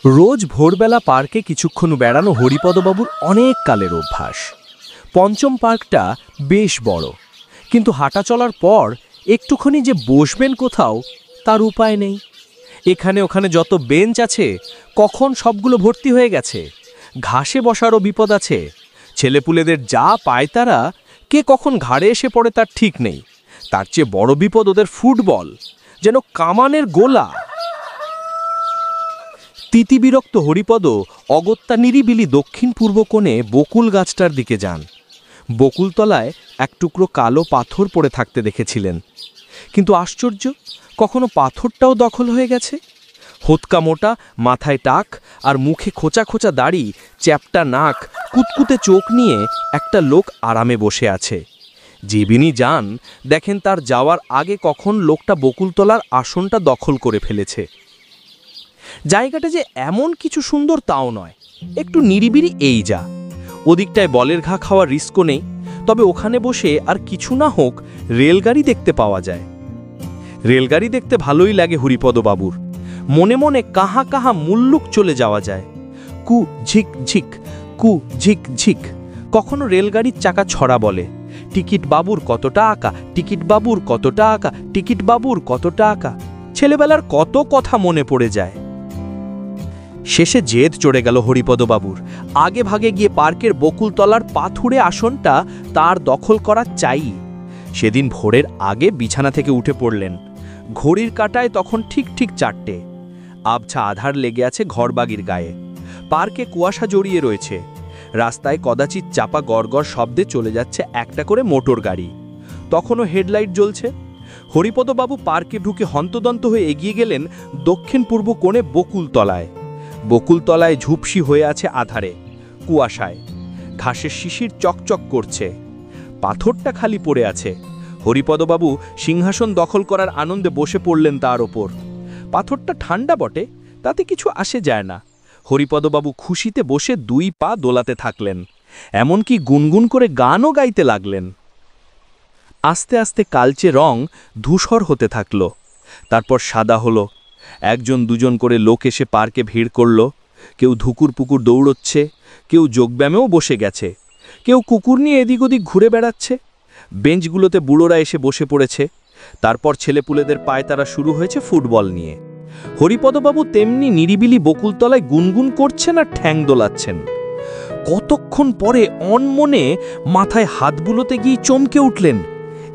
রোজ ভোরবেলা পার্কে কিছুক্ষণ বেড়ানো হরিপদবাবুর অনেক কালের অভ্যাস। পঞ্চম পার্কটা বেশ বড়, কিন্তু হাঁটা চলার পর একটুখানি যে বসবেন কোথাও তার উপায় নেই। এখানে ওখানে যত বেঞ্চ আছে কখন সবগুলো ভর্তি হয়ে গেছে। ঘাসে বসারও বিপদ আছে। ছেলেপুলেদের যা পায় তারা কে কখন ঘাড়ে এসে পড়ে তার ঠিক নেই। তার চেয়ে বড় বিপদ ওদের ফুটবল, যেন কামানের গোলা। তিতিবিরক্ত হরিপদ অগত্যা নিরিবিলি দক্ষিণ পূর্ব কোণে বকুল গাছটার দিকে যান। বকুলতলায় এক টুকরো কালো পাথর পড়ে থাকতে দেখেছিলেন, কিন্তু আশ্চর্য, কখনো পাথরটাও দখল হয়ে গেছে। হোতকা মোটা, মাথায় টাক আর মুখে খোঁচা খোঁচা দাড়ি, চ্যাপটা নাক, কুতকুতে চোখ নিয়ে একটা লোক আরামে বসে আছে। যিনি যান দেখেন তার যাওয়ার আগে কখন লোকটা বকুলতলার আসনটা দখল করে ফেলেছে। জায়গাটা যে এমন কিছু সুন্দর তাও নয়, একটু নিরিবিলি এই যা। ওদিকটায় বলের ঘা খাওয়ার রিস্কও নেই, তবে ওখানে বসে আর কিছু না হোক রেলগাড়ি দেখতে পাওয়া যায়। রেলগাড়ি দেখতে ভালোই লাগে হরিপদবাবুর। মনে মনে কাহা কাহা মুল্লুক চলে যাওয়া যায়। কু ঝিক ঝিক, কু ঝিক ঝিক। কখনো রেলগাড়ির চাকা ছড়া বলে, টিকিট বাবুর কতটা আঁকা, টিকিট বাবুর কতটা আঁকা, টিকিট বাবুর কতটা আঁকা। ছেলেবেলার কত কথা মনে পড়ে যায়। শেষে জেদ চড়ে গেল হরিপদবাবুর। আগে ভাগে গিয়ে পার্কের বকুলতলার পাথুরে আসনটা তার দখল করা চাই। সেদিন ভোরের আগে বিছানা থেকে উঠে পড়লেন। ঘড়ির কাঁটায় তখন ঠিক ঠিক 4টে। আবছা আধার লেগে আছে ঘরবাগির গায়ে। পার্কে কুয়াশা জড়িয়ে রয়েছে। রাস্তায় কদাচিৎ চাপা গড়গড় শব্দে চলে যাচ্ছে একটা করে মোটর গাড়ি। তখনও হেডলাইট জ্বলছে। হরিপদবাবু পার্কে ঢুকে হন্তদন্ত হয়ে এগিয়ে গেলেন দক্ষিণ পূর্ব কোণে বকুলতলায়। বকুলতলায় ঝুপসি হয়ে আছে আধারে, কুয়াশায়। ঘাসের শিশির চকচক করছে। পাথরটা খালি পড়ে আছে। হরিপদবাবু সিংহাসন দখল করার আনন্দে বসে পড়লেন তার ওপর। পাথরটা ঠান্ডা বটে, তাতে কিছু আসে যায় না। হরিপদবাবু খুশিতে বসে 2 পা দোলাতে থাকলেন, এমনকি গুনগুন করে গানও গাইতে লাগলেন। আস্তে আস্তে কালচে রং ধূসর হতে থাকল, তারপর সাদা হলো। 1-2 করে লোক এসে পার্কে ভিড় করল। কেউ ধুকুর পুকুর দৌড়চ্ছে, কেউ যোগব্যায়ামেও বসে গেছে, কেউ কুকুর নিয়ে এদিক ওদিক ঘুরে বেড়াচ্ছে। বেঞ্চগুলোতে বুড়োরা এসে বসে পড়েছে। তারপর ছেলেপুলেদের পায়তারা শুরু হয়েছে ফুটবল নিয়ে। হরিপদবাবু তেমনি নিরিবিলি বকুলতলায় গুনগুন করছেন আর ঠ্যাং দোলাচ্ছেন। কতক্ষণ পরে অনমনে মাথায় হাত বুলোতে গিয়ে চমকে উঠলেন।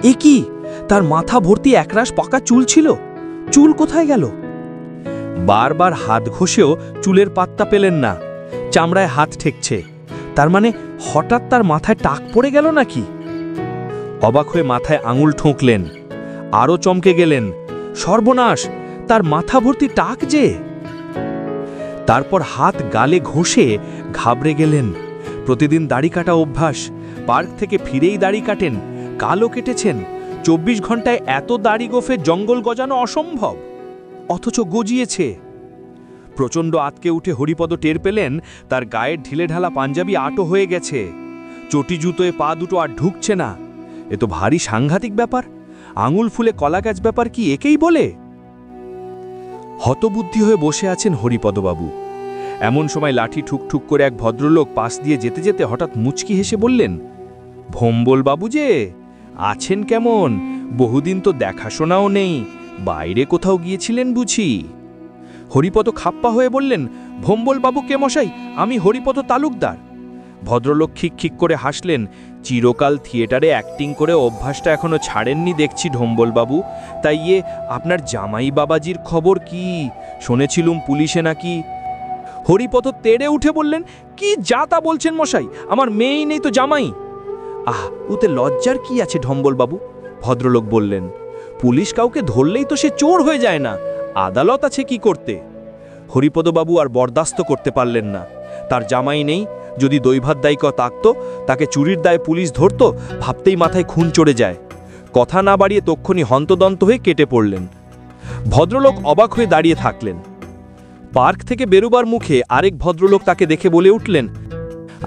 এ কি, তার মাথা ভর্তি একরাশ পাকা চুল ছিল। চুল কোথায় গেল? বারবার হাত ঘষেও চুলের পাত্তা পেলেন না। চামড়ায় হাত ঠেকছে। তার মানে হঠাৎ তার মাথায় টাক পড়ে গেল নাকি? অবাক হয়ে মাথায় আঙুল ঠোঁকলেন। আরও চমকে গেলেন, সর্বনাশ, তার মাথা ভর্তি টাক যে। তারপর হাত গালে ঘষে ঘাবড়ে গেলেন। প্রতিদিন দাড়ি কাটা অভ্যাস। পার্ক থেকে ফিরেই দাড়ি কাটেন। কালও কেটেছেন। 24 ঘন্টায় এত দাড়ি গোফে জঙ্গল গজানো অসম্ভব, অথচ গজিয়েছে। প্রচণ্ড আতকে উঠে হরিপদ টের পেলেন তার গায়ের ঢিলেঢালা পাঞ্জাবি আটো হয়ে গেছে। চটি জুতোয় পা দুটো আর ঢুকছে না। এ তো ভারী সাংঘাতিক ব্যাপার। আঙুল ফুলে কলা গাছ ব্যাপার কি একেই বলে? হতবুদ্ধি হয়ে বসে আছেন হরিপদবাবু। এমন সময় লাঠি ঠুকঠুক করে এক ভদ্রলোক পাশ দিয়ে যেতে যেতে হঠাৎ মুচকি হেসে বললেন, ভম্বল বাবু যে, আছেন কেমন? বহুদিন তো দেখাশোনাও নেই, বাইরে কোথাও গিয়েছিলেন বুঝি? হরিপদ খাপ্পা হয়ে বললেন, ভম্বল বাবু কে মশাই? আমি হরিপদ তালুকদার। ভদ্রলোক খিক খিক করে হাসলেন। চিরকাল থিয়েটারে অ্যাক্টিং করে অভ্যাসটা এখনো ছাড়েননি দেখছি ঢম্বলবাবু। তাই আপনার জামাই বাবাজির খবর কি? শুনেছিলুম পুলিশে নাকি। হরিপদ তেড়ে উঠে বললেন, কি যা তা বলছেন মশাই? আমার মেয়েই নেই তো জামাই। ওতে লজ্জার কি আছে ঢম্বলবাবু? ভদ্রলোক বললেন, পুলিশ কাউকে ধরলেই তো সে চোর হয়ে যায় না, আদালত আছে কি করতে? হরিপদবাবু আর বরদাস্ত করতে পারলেন না। তার জামাই নেই, যদি দৈভাত দায়িক থাকত, তাকে চুরির দায়ে পুলিশ ধরত, ভাবতেই মাথায় খুন চড়ে যায়। কথা না বাড়িয়ে তক্ষুনি হন্তদন্ত হয়ে কেটে পড়লেন। ভদ্রলোক অবাক হয়ে দাঁড়িয়ে থাকলেন। পার্ক থেকে বেরোবার মুখে আরেক ভদ্রলোক তাকে দেখে বলে উঠলেন,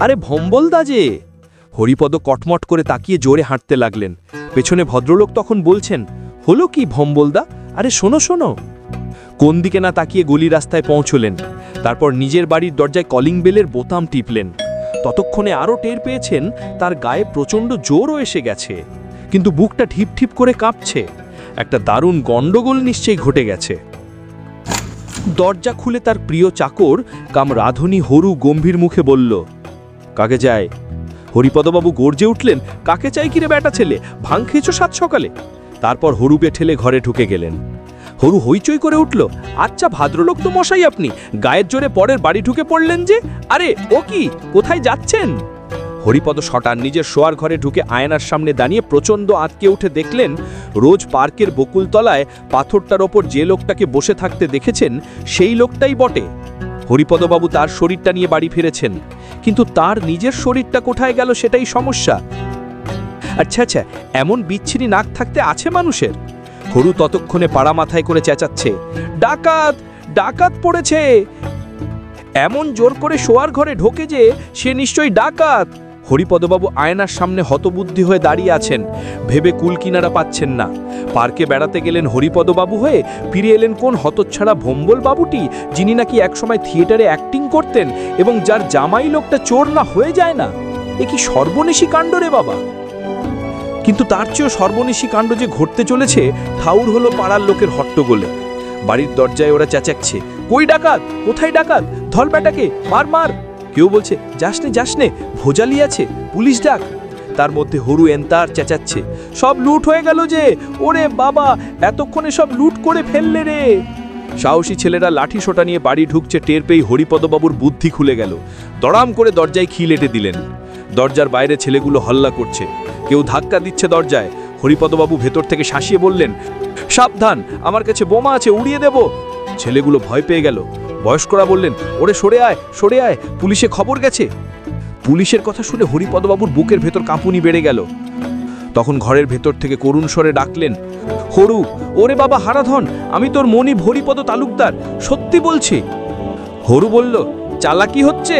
আরে ভম্বলদা যে। হরিপদ কটমট করে তাকিয়ে জোরে হাঁটতে লাগলেন। পেছনে ভদ্রলোক তখন বলছেন, হলো কি ভম্বলদা? আরে শোনো শোনো। কোন দিকে না তাকিয়ে গলি রাস্তায় পৌঁছলেন। তারপর নিজের বাড়ির দরজায় কলিং বেলের বোতাম টিপলেন। ততক্ষণে আরও টের পেয়েছেন তার গায়ে প্রচণ্ড জোরও এসে গেছে, কিন্তু বুকটা ঠিপ ঠিপ করে কাঁপছে। একটা দারুণ গণ্ডগোল নিশ্চয়ই ঘটে গেছে। দরজা খুলে তার প্রিয় চাকর কাম রাধুনী হরু গম্ভীর মুখে বলল, কাকে চায়? হরিপদবাবু গর্জে উঠলেন, কাকে চাই কিরে বেটা ছেলে, ভাঙ খেয়েছো সাত সকালে? তারপর হরুকে ঠেলে ঘরে ঢুকে গেলেন। হরু হইচই করে উঠল, আচ্ছা ভদ্রলোক তো মশাই আপনি, গায়ের জোরে পরের বাড়ি ঢুকে পড়লেন যে, আরে ও কি, কোথায় যাচ্ছেন? হরিপদ শটান নিজের শোয়ার ঘরে ঢুকে আয়নার সামনে দাঁড়িয়ে প্রচণ্ড আঁতকে উঠে দেখলেন, রোজ পার্কের বকুলতলায় পাথরটার ওপর যে লোকটাকে বসে থাকতে দেখেছেন সেই লোকটাই বটে। হরিপদবাবু তার শরীরটা নিয়ে বাড়ি ফিরেছেন, কিন্তু তার নিজের শরীরটা কোথায় গেল সেটাই সমস্যা। আচ্ছা আচ্ছা, এমন বিচ্ছিরি নাক থাকতে আছে মানুষের? হরু ততক্ষণে পাড়া মাথায় করে চেঁচাচ্ছে, ডাকাত ডাকাত পড়েছে! এমন জোর করে শোয়ার ঘরে ঢোকে যে সে নিশ্চয়ই ডাকাত। হরিপদবাবু আয়নার সামনে হতবুদ্ধি হয়ে দাঁড়িয়ে আছেন, ভেবে কুল কিনারা পাচ্ছেন না। পার্কে বেড়াতে গেলেন হরিপদবাবু হয়ে, ফিরে এলেন কোন হতচ্ছাড়া ভম্বল বাবুটি, যিনি নাকি একসময় থিয়েটারে অ্যাক্টিং করতেন এবং যার জামাই লোকটা চোর না হয়ে যায় না। এ কি সর্বনেশী কাণ্ড রে বাবা! কিন্তু তার চেয়েও সর্বনেশী কাণ্ড যে ঘটতে চলেছে ঠাউর হলো পাড়ার লোকের হট্টগোলে। বাড়ির দরজায় ওরা চেঁচাচ্ছে, কই ডাকাত, কোথায় ডাকাত, ধর বেটাকে, মার মার। কেউ বলছে, যাসনে যাসনে, ভোজালি আছে, পুলিশ ডাক। তার মধ্যে হরু এন্তার চেঁচাচ্ছে, সব লুট হয়ে গেল যে, ওরে বাবা এতক্ষণে সব লুট করে ফেললে রে। সাহসী ছেলেরা লাঠি সোটা নিয়ে বাড়ি ঢুকছে টের পেয়ে হরিপদবাবুর বুদ্ধি খুলে গেল। দড়াম করে দরজায় খিল এঁটে দিলেন। দরজার বাইরে ছেলেগুলো হল্লা করছে, কেউ ধাক্কা দিচ্ছে দরজায়। হরিপদবাবু ভেতর থেকে শাসিয়ে বললেন, সাবধান, আমার কাছে বোমা আছে, উড়িয়ে দেব। ছেলেগুলো ভয় পেয়ে গেল। বয়স্করা বললেন, ওরে সরে আয় সরে আয়, পুলিশে খবর গেছে। পুলিশের কথা শুনে হরিপদবাবুর বুকের ভেতর কাঁপুনি বেড়ে গেল। তখন ঘরের ভেতর থেকে করুণ স্বরে ডাকলেন, হরু, ওরে বাবা হারাধন, আমি তোর মনিব হরিপদ তালুকদার, সত্যি বলছি। হরু বলল, চালাকি হচ্ছে,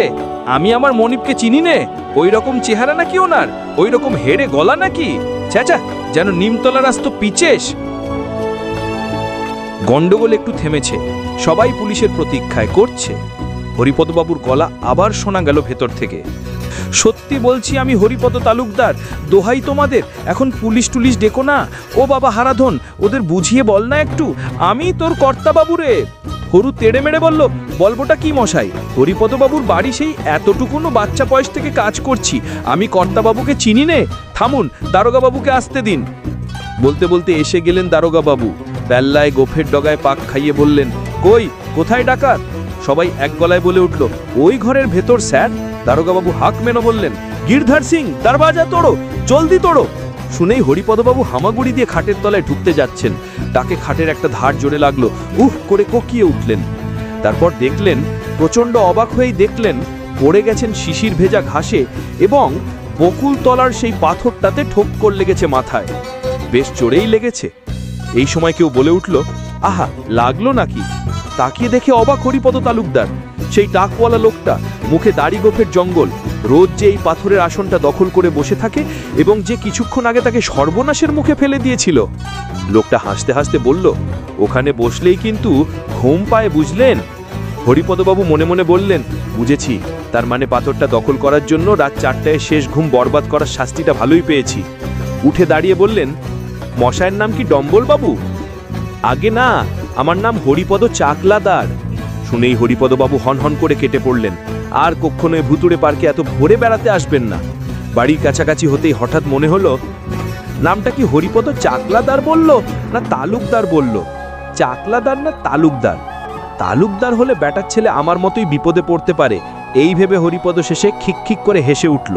আমি আমার মনিবকে চিনি নে, ওই রকম চেহারা নাকি ওনার, ওই রকম হেড়ে গলা নাকি, চাচা যেন নিমতলা রাস্ত পিচেস। গন্ডগোল একটু থেমেছে, সবাই পুলিশের প্রতীক্ষায় করছে। হরিপদবাবুর গলা আবার শোনা গেল ভেতর থেকে, সত্যি বলছি আমি হরিপদ তালুকদার, দোহাই তোমাদের, এখন পুলিশ টুলিশ ডেকো না। ও বাবা হারাধন, ওদের বুঝিয়ে বল না একটু, আমি তোর কর্তাবাবু রে। হরু তেড়ে মেড়ে বলল, বলবোটা কি মশাই, হরিপদবাবুর বাড়ি সেই এতটুকুনো বাচ্চা বয়স থেকে কাজ করছি, আমি কর্তাবাবুকে চিনি নে, থামুন, দারোগাবাবুকে আসতে দিন। বলতে বলতে এসে গেলেন দারোগাবাবু, বেল্লায় গোফের ডগায় পাক খাইয়ে বললেন, কই, কোথায় ডাকাত? সবাই এক গলায় বলে উঠল, ওই ঘরের ভেতর স্যার। দারোগাবাবু হাঁক মেনো বললেন, গিরধার সিং, দরওয়াজা তোড়ো, জলদি তোড়ো। শুনেই হরিপদবাবু হামাগুড়ি দিয়ে খাটের তলায় ঢুকতে যাচ্ছেন, তাকে খাটের একটা ধার জোরে লাগলো, উহ করে কোকিয়ে উঠলেন। তারপর দেখলেন, প্রচণ্ড অবাক হয়েই দেখলেন, পড়ে গেছেন শিশির ভেজা ঘাসে এবং বকুল তলার সেই পাথরটাতে ঠোক্কর লেগেছে মাথায়, বেশ জোরেই লেগেছে। এই সময় কেউ বলে উঠল, আহা, লাগলো নাকি? তাকিয়ে দেখে অবাক হরিপদ তালুকদার, সেই টাকওয়ালা লোকটা, মুখে দাড়ি গোফের জঙ্গল, রোজ যে এই পাথরের আসনটা দখল করে বসে থাকে এবং যে কিছুক্ষণ আগে তাকে সর্বনাশের মুখে ফেলে দিয়েছিল। লোকটা হাসতে হাসতে বলল, ওখানে বসলেই কিন্তু ঘুম পায়, বুঝলেন? হরিপদবাবু মনে মনে বললেন, বুঝেছি, তার মানে পাথরটা দখল করার জন্য রাত 4টায় শেষ ঘুম বরবাদ করার শাস্তিটা ভালোই পেয়েছি। উঠে দাঁড়িয়ে বললেন, মশাইয়ের নাম কি ডম্বল বাবু? আগে না, আমার নাম হরিপদ চাকলাদার। শুনেই হরিপদবাবু হনহন করে কেটে পড়লেন, আর কখনোই ভুতুড়ে পার্কে এত ভোরে বেড়াতে আসবেন না। বাড়ির কাছাকাছি হতেই হঠাৎ মনে হলো, নামটা কি হরিপদ চাকলাদার বলল না তালুকদার বলল? চাকলাদার না তালুকদার? তালুকদার হলে ব্যাটার ছেলে আমার মতোই বিপদে পড়তে পারে, এই ভেবে হরিপদ শেষে খিক খিক করে হেসে উঠল।